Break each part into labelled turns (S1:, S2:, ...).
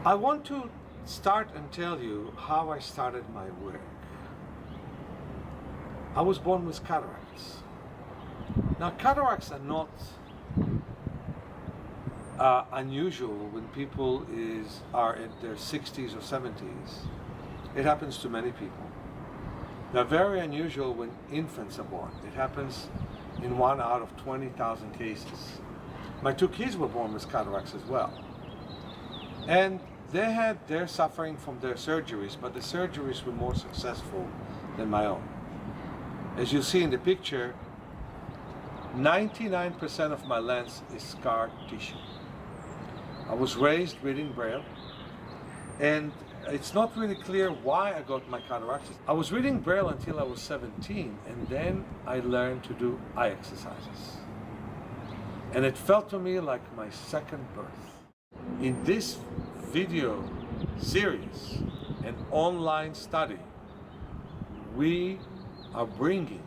S1: I want to start and tell you how I started my work. I was born with cataracts. Now, cataracts are not unusual when people are in their 60s or 70s. It happens to many people. They're very unusual when infants are born. It happens in 1 out of 20,000 cases. My 2 kids were born with cataracts as well. And they're suffering from their surgeries, but the surgeries were more successful than my own. As you see in the picture, 99% of my lens is scar tissue. I was raised reading Braille, and it's not really clear why I got my cataracts. I was reading Braille until I was 17, and then I learned to do eye exercises. And it felt to me like my second birth. In this video series, an online study, we are bringing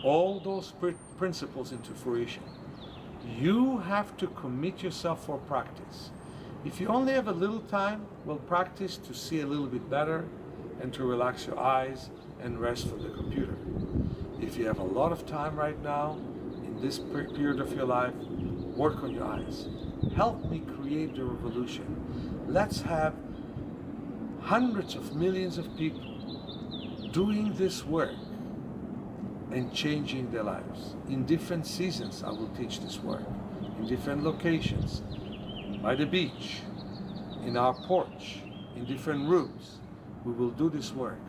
S1: all those principles into fruition. You have to commit yourself for practice. If you only have a little time, well, practice to see a little bit better and to relax your eyes and rest from the computer. If you have a lot of time right now, in this period of your life, work on your eyes. Help me create the revolution. Let's have hundreds of millions of people doing this work and changing their lives. In different seasons, I will teach this work. In different locations, by the beach, in our porch, in different rooms, we will do this work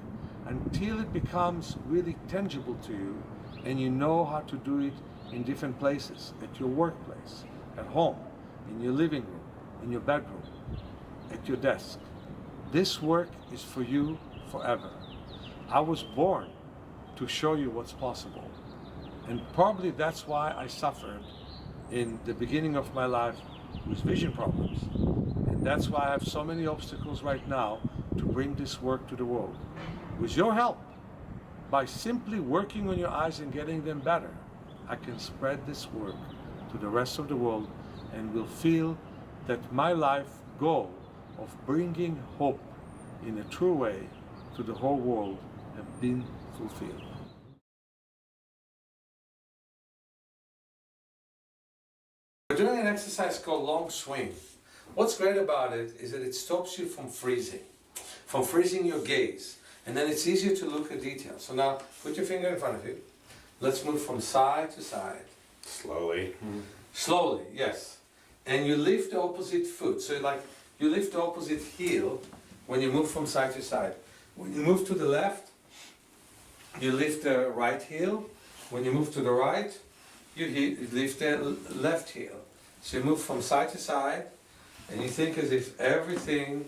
S1: until it becomes really tangible to you and you know how to do it in different places, at your workplace, at home, in your living room, in your bedroom, at your desk. This work is for you forever. I was born to show you what's possible. And probably that's why I suffered in the beginning of my life with vision problems. And that's why I have so many obstacles right now to bring this work to the world. With your help, by simply working on your eyes and getting them better, I can spread this work to the rest of the world and will feel that my life goal of bringing hope in a true way to the whole world have been fulfilled. We're doing an exercise called long swing. What's great about it is that it stops you from freezing your gaze. And then it's easier to look at details. So now, put your finger in front of you. Let's move from side to side.
S2: Slowly.
S1: Slowly, yes. And you lift the opposite foot. So you lift the opposite heel when you move from side to side. When you move to the left, you lift the right heel. When you move to the right, you lift the left heel. So you move from side to side, and you think as if everything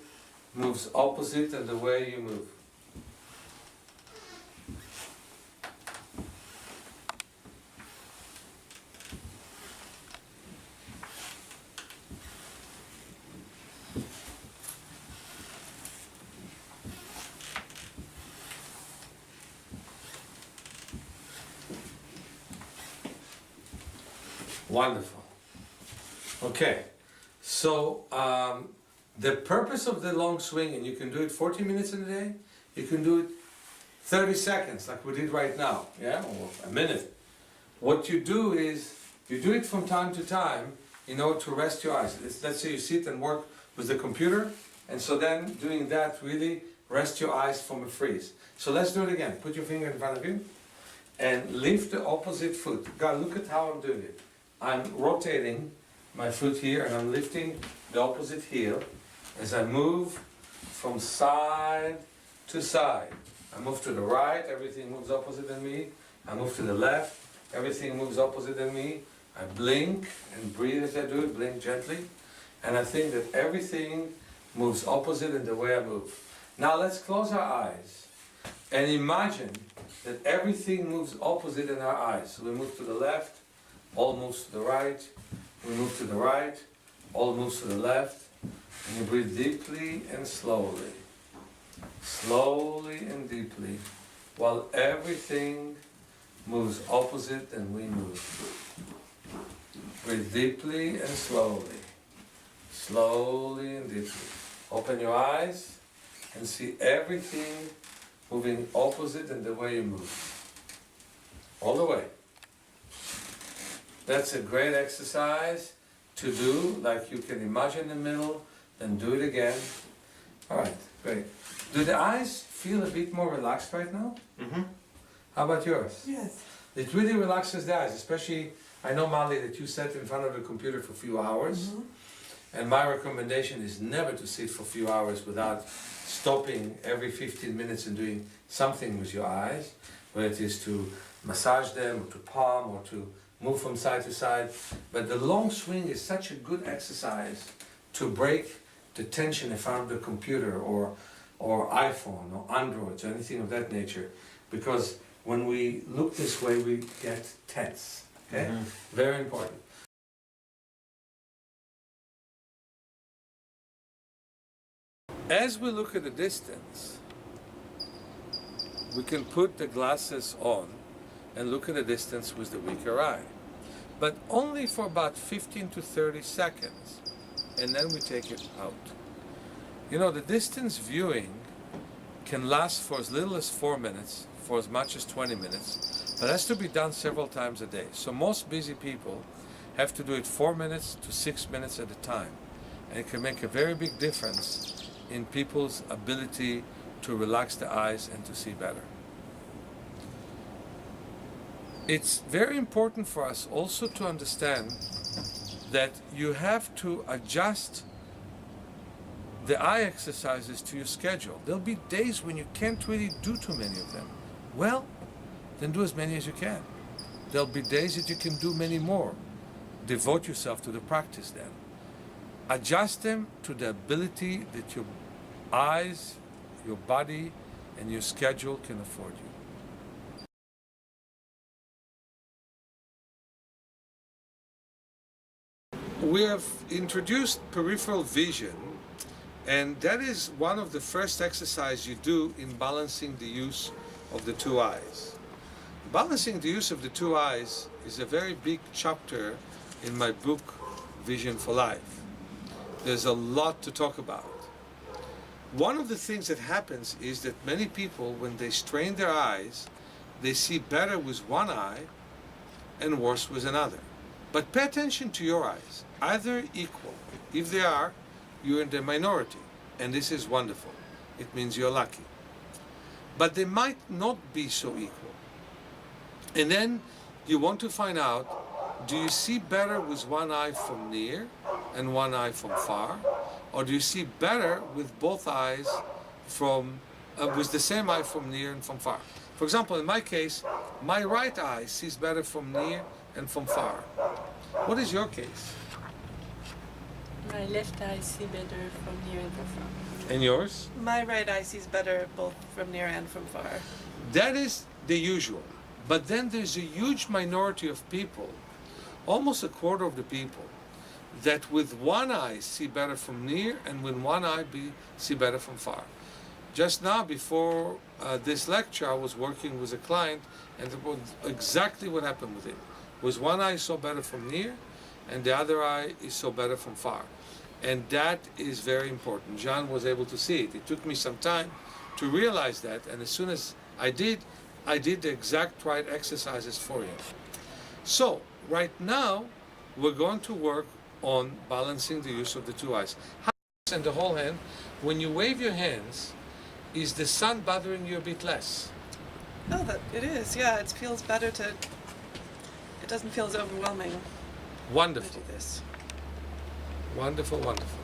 S1: moves opposite than the way you move. Wonderful. Okay, so the purpose of the long swing, and you can do it 40 minutes in a day, you can do it 30 seconds like we did right now, yeah, or a minute. What you do is, you do it from time to time in order to rest your eyes. Let's say you sit and work with the computer, and so then doing that really rest your eyes from a freeze. So let's do it again. Put your finger in front of you and lift the opposite foot. God, look at how I'm doing it. I'm rotating my foot here and I'm lifting the opposite heel as I move from side to side. I move to the right, everything moves opposite than me. I move to the left, everything moves opposite than me. I blink and breathe as I do it, blink gently. And I think that everything moves opposite in the way I move. Now let's close our eyes and imagine that everything moves opposite in our eyes. So we move to the left, all moves to the right, we move to the right, all moves to the left, and you breathe deeply and slowly. Slowly and deeply, while everything moves opposite and we move. Breathe deeply and slowly. Slowly and deeply. Open your eyes and see everything moving opposite in the way you move. All the way. That's a great exercise to do, like you can imagine the middle, then do it again. All right, great. Do the eyes feel a bit more relaxed right now?
S2: Mm-hmm.
S1: How about yours?
S2: Yes.
S1: It really relaxes the eyes, especially, I know, Mali, that you sat in front of the computer for a few hours.
S2: Mm-hmm.
S1: And my recommendation is never to sit for a few hours without stopping every 15 minutes and doing something with your eyes, whether it is to massage them, or to palm, or to move from side to side. But the long swing is such a good exercise to break the tension in front of the computer or iPhone or Android or anything of that nature, because when we look this way we get tense. Okay? Mm-hmm. Very important. As we look at the distance, we can put the glasses on and look at the distance with the weaker eye, but only for about 15 to 30 seconds, and then we take it out. You know, the distance viewing can last for as little as 4 minutes, for as much as 20 minutes, but has to be done several times a day. So most busy people have to do it 4 minutes to 6 minutes at a time, and it can make a very big difference in people's ability to relax the eyes and to see better. It's very important for us also to understand that you have to adjust the eye exercises to your schedule. There'll be days when you can't really do too many of them. Well, then do as many as you can. There'll be days that you can do many more. Devote yourself to the practice then. Adjust them to the ability that your eyes, your body, and your schedule can afford you. We have introduced peripheral vision, and that is one of the first exercises you do in balancing the use of the two eyes. Balancing the use of the two eyes is a very big chapter in my book, Vision for Life. There's a lot to talk about. One of the things that happens is that many people, when they strain their eyes, they see better with one eye and worse with another. But pay attention to your eyes. Either equal. If they are, you're in the minority, and this is wonderful. It means you're lucky. But they might not be so equal. And then you want to find out, do you see better with one eye from near and one eye from far? Or do you see better with both eyes from, with the same eye from near and from far? For example, in my case, my right eye sees better from near and from far. What is your case?
S3: My left eye sees better from near and from far.
S1: And yours?
S2: My right eye sees better both from near and from far.
S1: That is the usual. But then there's a huge minority of people, almost a quarter of the people, that with one eye see better from near and with one eye see better from far. Just now, before this lecture, I was working with a client, and it was exactly what happened with him. With one eye saw better from near, and the other eye is saw better from far. And that is very important. John was able to see it. It took me some time to realize that, and as soon as I did the exact right exercises for him. So, right now, we're going to work on balancing the use of the two eyes. And the whole hand, when you wave your hands, is the sun bothering you a bit less?
S2: Oh, it is, yeah. It feels better it doesn't feel as overwhelming.
S1: Wonderful.
S2: To do this.
S1: Wonderful, wonderful.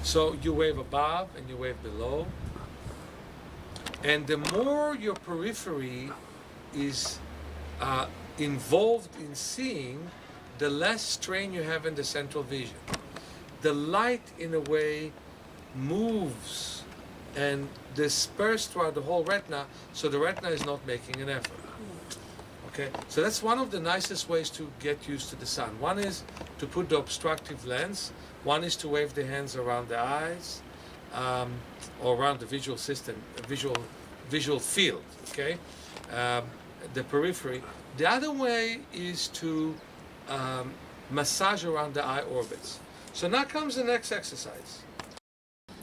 S1: So you wave above and you wave below. And the more your periphery is involved in seeing, the less strain you have in the central vision. The light, in a way, moves and dispersed throughout the whole retina, so the retina is not making an effort. Okay, so that's one of the nicest ways to get used to the sun. One is to put the obstructive lens. One is to wave the hands around the eyes, or around the visual system, visual field. Okay, the periphery. The other way is to massage around the eye orbits. So now comes the next exercise.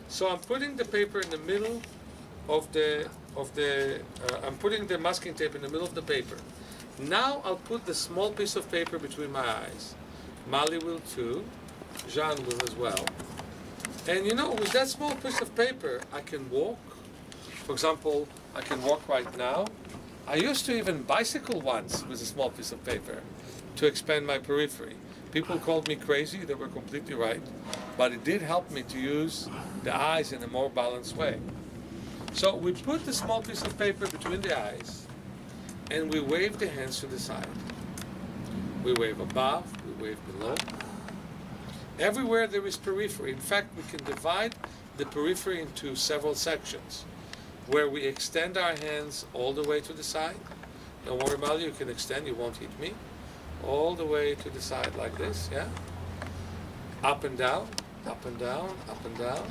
S1: So I'm putting the paper in the middle of the I'm putting the masking tape in the middle of the paper. Now I'll put the small piece of paper between my eyes. Mali will too. Jean will as well. And you know, with that small piece of paper, I can walk. For example, I can walk right now. I used to even bicycle once with a small piece of paper to expand my periphery. People called me crazy, they were completely right. But it did help me to use the eyes in a more balanced way. So we put the small piece of paper between the eyes and we wave the hands to the side. We wave above, we wave below. Everywhere there is periphery. In fact, we can divide the periphery into several sections where we extend our hands all the way to the side. Don't worry, Mali, you can extend, you won't hit me. All the way to the side like this, yeah? Up and down, up and down, up and down.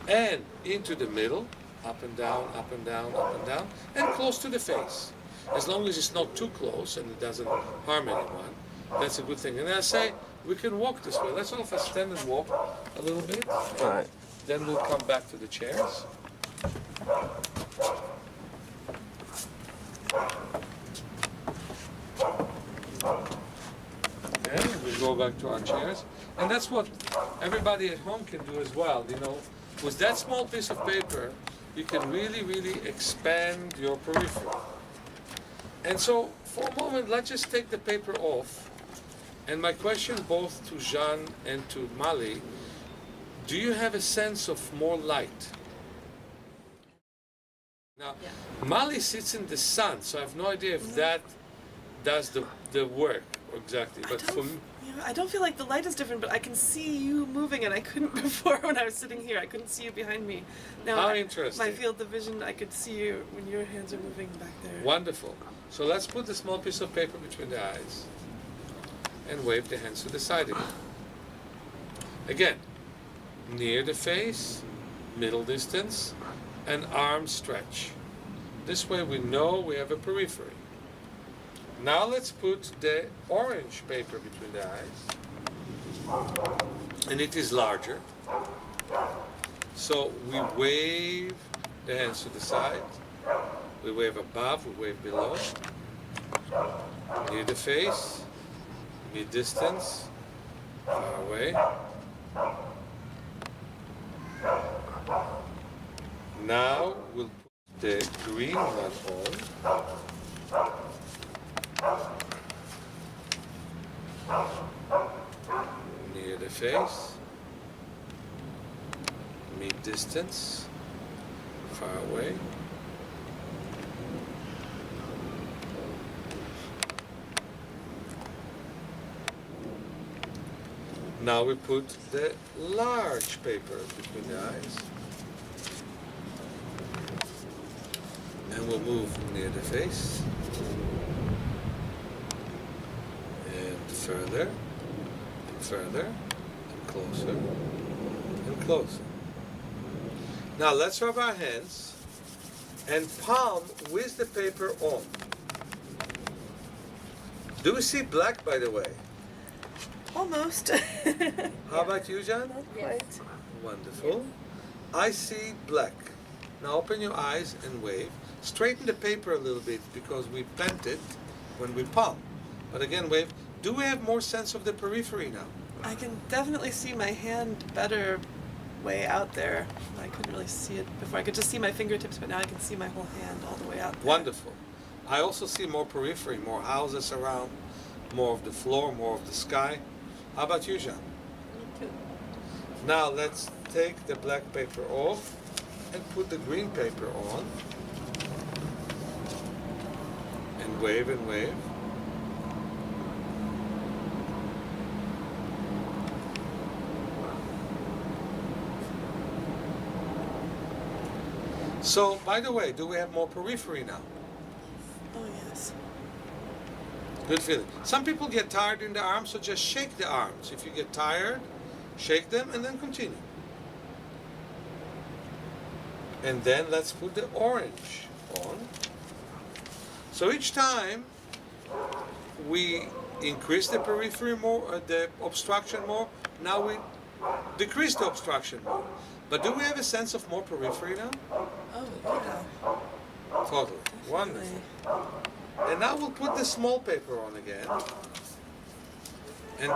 S1: And into the middle, up and down, up and down, up and down. And close to the face. As long as it's not too close and it doesn't harm anyone, that's a good thing. And I say, we can walk this way. Let's all of us stand and walk a little bit.
S4: All right.
S1: Then we'll come back to the chairs. And we go back to our chairs. And that's what everybody at home can do as well. You know, with that small piece of paper, you can really, really expand your periphery. And so, for a moment, let's just take the paper off. And my question both to Jean and to Mali, do you have a sense of more light? Now, Mali sits in the sun, so I have no idea if that does the work exactly. But for me,
S2: I don't feel like the light is different, but I can see you moving, and I couldn't before when I was sitting here. I couldn't see you behind me. Now,
S1: how interesting.
S2: My field of vision, I could see you when your hands are moving back there.
S1: Wonderful. So let's put the small piece of paper between the eyes and wave the hands to the side again. Again, near the face, middle distance, and arm stretch. This way we know we have a periphery. Now let's put the orange paper between the eyes. And it is larger. So we wave the hands to the side. We wave above, we wave below. Near the face, mid-distance, far away. Now we'll put the green one on. Near the face, mid-distance, far away. Now we put the large paper between the eyes. And we'll move near the face. And further, and further, and closer, and closer. Now let's rub our hands and palm with the paper on. Do we see black, by the way?
S2: Almost.
S1: How about you, Jean?
S2: Not quite.
S1: Wonderful. I see black. Now open your eyes and wave. Straighten the paper a little bit because we bent it when we palm. But again, wave. Do we have more sense of the periphery now?
S2: I can definitely see my hand better way out there. I couldn't really see it before. I could just see my fingertips, but now I can see my whole hand all the way out there.
S1: Wonderful. I also see more periphery, more houses around, more of the floor, more of the sky. How about you, Jean?
S3: Me too.
S1: Now let's take the black paper off and put the green paper on. And wave and wave. So, by the way, do we have more periphery now?
S2: Oh, yes.
S1: Good feeling. Some people get tired in the arms, so just shake the arms. If you get tired, shake them and then continue. And then let's put the orange on. So each time we increase the periphery more, the obstruction more, now we decreased the obstruction more. But do we have a sense of more periphery now?
S2: Oh, yeah.
S1: Totally. Wonderful. And now we'll put the small paper on again. And